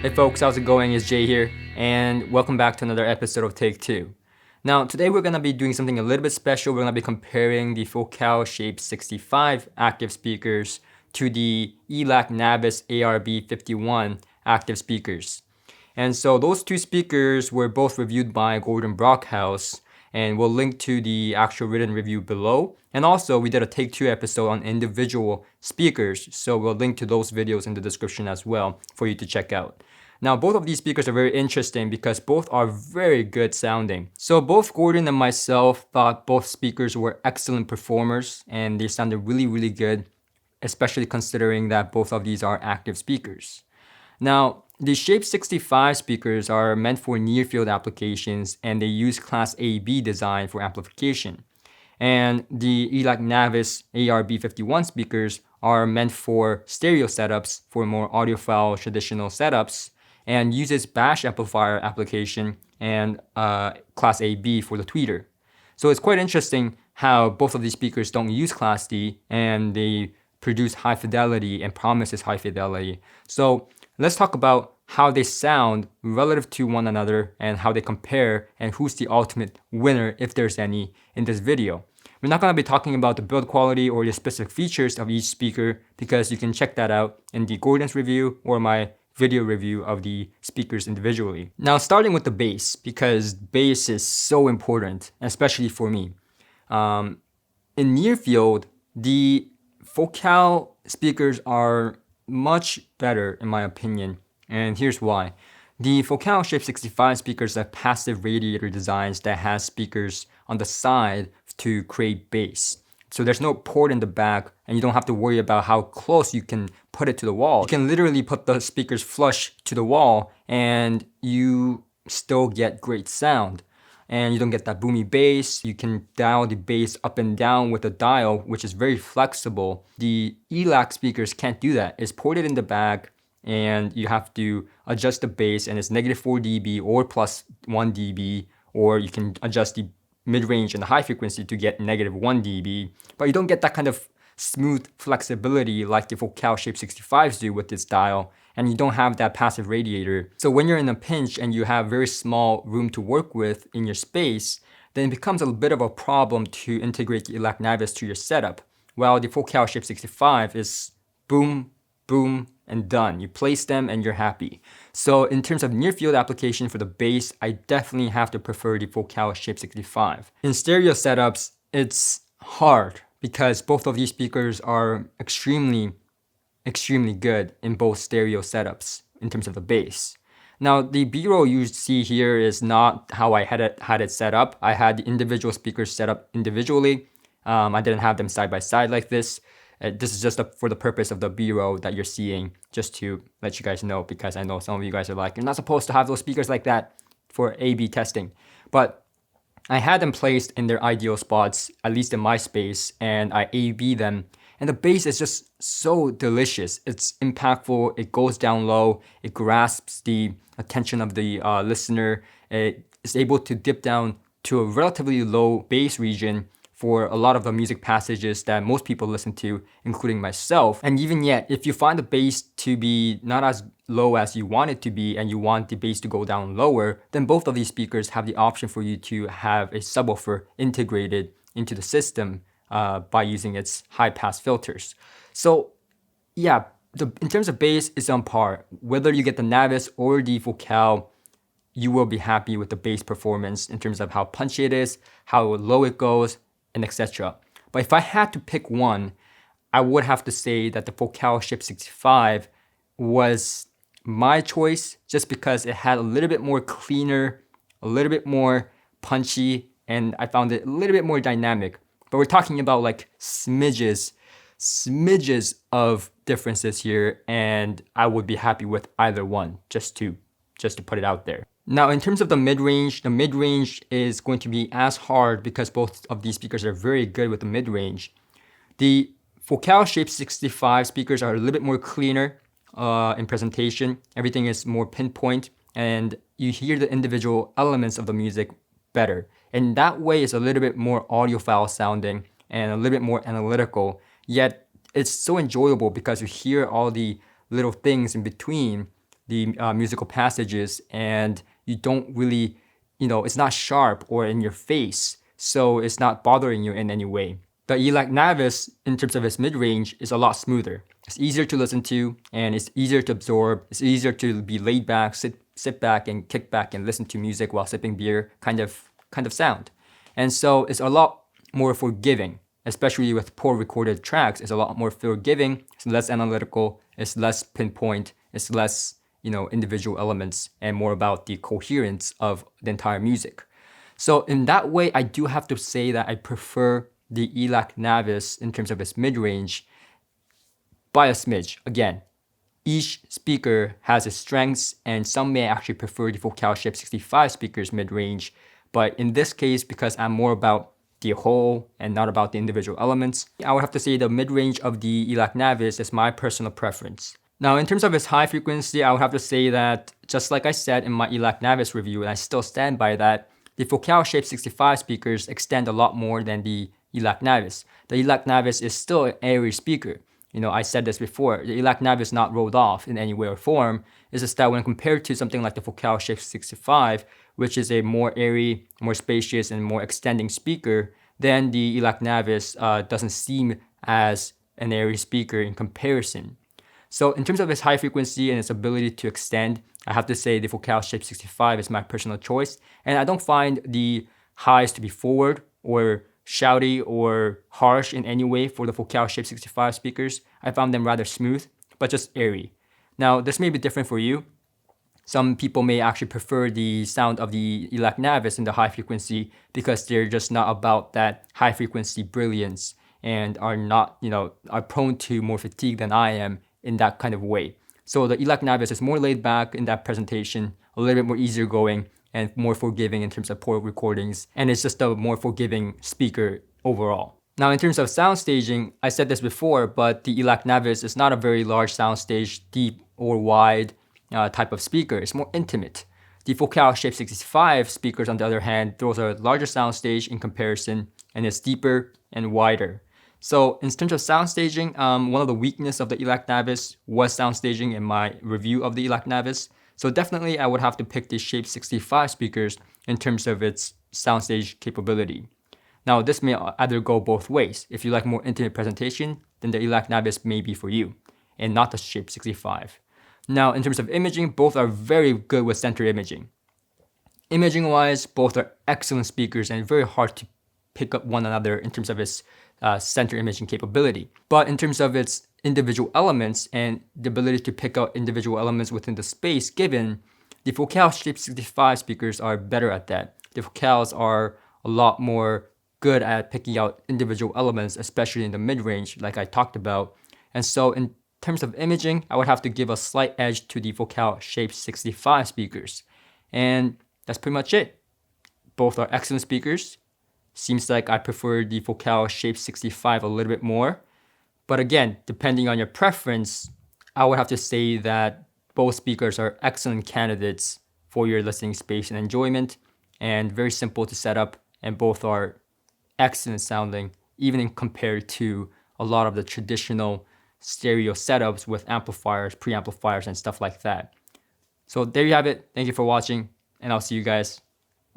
Hey folks, how's it going? It's Jay here, and welcome back to another episode of Take 2. Now, today we're going to be doing something a little bit special. We're going to be comparing the Focal Shape 65 active speakers to the Elac Navis ARB-51 active speakers. And so those two speakers were both reviewed by Gordon Brockhouse, and we'll link to the actual written review below. And also, we did a Take 2 episode on individual speakers, so we'll link to those videos in the description as well for you to check out. Now, both of these speakers are very interesting because both are very good sounding. So both Gordon and myself thought both speakers were excellent performers and they sounded really good, especially considering that both of these are active speakers. Now, the Shape 65 speakers are meant for near-field applications and they use Class AB design for amplification. And the Elac Navis ARB-51 speakers are meant for stereo setups for more audiophile traditional setups and uses bash amplifier application and Class AB for the tweeter. So it's quite interesting how both of these speakers don't use Class D and they produce high fidelity and promises high fidelity. So let's talk about how they sound relative to one another and how they compare and who's the ultimate winner, if there's any, in this video. We're not going to be talking about the build quality or the specific features of each speaker because you can check that out in the Gordon's review or my video review of the speakers individually. Now, starting with the bass, because bass is so important, especially for me. In near field, the Focal speakers are much better in my opinion, and here's why. The Focal Shape 65 speakers have passive radiator designs that has speakers on the side to create bass. So there's no port in the back and you don't have to worry about how close you can put it to the wall. You can literally put the speakers flush to the wall and you still get great sound. And you don't get that boomy bass. You can dial the bass up and down with a dial, which is very flexible. The Elac speakers can't do that. It's ported in the back and you have to adjust the bass and it's -4 dB or +1 dB, or you can adjust the mid-range and the high frequency to get -1 dB, but you don't get that kind of smooth flexibility like the Focal Shape 65s do with this dial, and you don't have that passive radiator. So when you're in a pinch and you have very small room to work with in your space, then it becomes a bit of a problem to integrate the Elac Navis to your setup, while the Focal Shape 65 is boom, boom, and done. You place them and you're happy. So in terms of near field application for the bass, I definitely have to prefer the Focal Shape 65. In stereo setups, it's hard because both of these speakers are extremely good in both stereo setups in terms of the bass. Now, the B-roll you see here is not how I had it set up. I had the individual speakers set up individually. I didn't have them side by side like this. This is just for the purpose of the B-roll that you're seeing, just to let you guys know, because I know some of you guys are like, you're not supposed to have those speakers like that for A/B testing. But I had them placed in their ideal spots, at least in my space, and I A/B them. And the bass is just so delicious. It's impactful, it goes down low, it grasps the attention of the listener. It is able to dip down to a relatively low bass region for a lot of the music passages that most people listen to, including myself. And even yet, if you find the bass to be not as low as you want it to be and you want the bass to go down lower, then both of these speakers have the option for you to have a subwoofer integrated into the system by using its high pass filters. So yeah, in terms of bass, it's on par. Whether you get the Navis or the Focal, you will be happy with the bass performance in terms of how punchy it is, how low it goes, and etc. But if I had to pick one, I would have to say that the Focal Shape 65 was my choice just because it had a little bit more cleaner, a little bit more punchy, and I found it a little bit more dynamic. But we're talking about like smidges of differences here, and I would be happy with either one, just to put it out there. Now, in terms of the mid-range is going to be as hard because both of these speakers are very good with the mid-range. The Focal Shape 65 speakers are a little bit more cleaner in presentation. Everything is more pinpoint and you hear the individual elements of the music better. And that way it's a little bit more audiophile sounding and a little bit more analytical, yet it's so enjoyable because you hear all the little things in between the musical passages, and you don't really, it's not sharp or in your face, so it's not bothering you in any way. The Elac Navis, in terms of its mid-range, is a lot smoother. It's easier to listen to, and it's easier to absorb. It's easier to be laid back, sit back and kick back and listen to music while sipping beer kind of sound. And so it's a lot more forgiving, especially with poor recorded tracks. It's a lot more forgiving. It's less analytical. It's less pinpoint. It's less, individual elements, and more about the coherence of the entire music. So in that way, I do have to say that I prefer the Elac Navis in terms of its mid-range by a smidge. Again, each speaker has its strengths, and some may actually prefer the Focal Shape 65 speaker's mid-range. But in this case, because I'm more about the whole and not about the individual elements, I would have to say the mid-range of the Elac Navis is my personal preference. Now, in terms of its high frequency, I would have to say that, just like I said in my Elac Navis review, and I still stand by that, the Focal Shape 65 speakers extend a lot more than the Elac Navis. The Elac Navis is still an airy speaker. I said this before, the Elac Navis is not rolled off in any way or form. It's just that when compared to something like the Focal Shape 65, which is a more airy, more spacious, and more extending speaker, then the Elac Navis doesn't seem as an airy speaker in comparison. So in terms of its high frequency and its ability to extend, I have to say the Focal Shape 65 is my personal choice. And I don't find the highs to be forward or shouty or harsh in any way for the Focal Shape 65 speakers. I found them rather smooth, but just airy. Now, this may be different for you. Some people may actually prefer the sound of the Elac Navis in the high frequency because they're just not about that high frequency brilliance and are not, are prone to more fatigue than I am in that kind of way. So the Elac Navis is more laid back in that presentation, a little bit more easier going, and more forgiving in terms of poor recordings, and it's just a more forgiving speaker overall. Now, in terms of sound staging, I said this before, but the Elac Navis is not a very large soundstage, deep or wide type of speaker. It's more intimate. The Focal Shape 65 speakers, on the other hand, those are a larger soundstage in comparison, and it's deeper and wider. So in terms of sound staging, one of the weaknesses of the Elac Navis was sound staging in my review of the Elac Navis. So definitely I would have to pick the Shape 65 speakers in terms of its soundstage capability. Now, this may either go both ways. If you like more intimate presentation, then the Elac Navis may be for you, and not the Shape 65. Now, in terms of imaging, both are very good with center imaging. Imaging-wise, both are excellent speakers and very hard to pick up one another in terms of its center imaging capability. But in terms of its individual elements and the ability to pick out individual elements within the space given, the Focal Shape 65 speakers are better at that. The Focals are a lot more good at picking out individual elements, especially in the mid-range, like I talked about. And so in terms of imaging, I would have to give a slight edge to the Focal Shape 65 speakers. And that's pretty much it. Both are excellent speakers. Seems like I prefer the Focal Shape 65 a little bit more. But again, depending on your preference, I would have to say that both speakers are excellent candidates for your listening space and enjoyment, and very simple to set up, and both are excellent sounding, even in compared to a lot of the traditional stereo setups with amplifiers, preamplifiers, and stuff like that. So there you have it. Thank you for watching, and I'll see you guys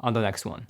on the next one.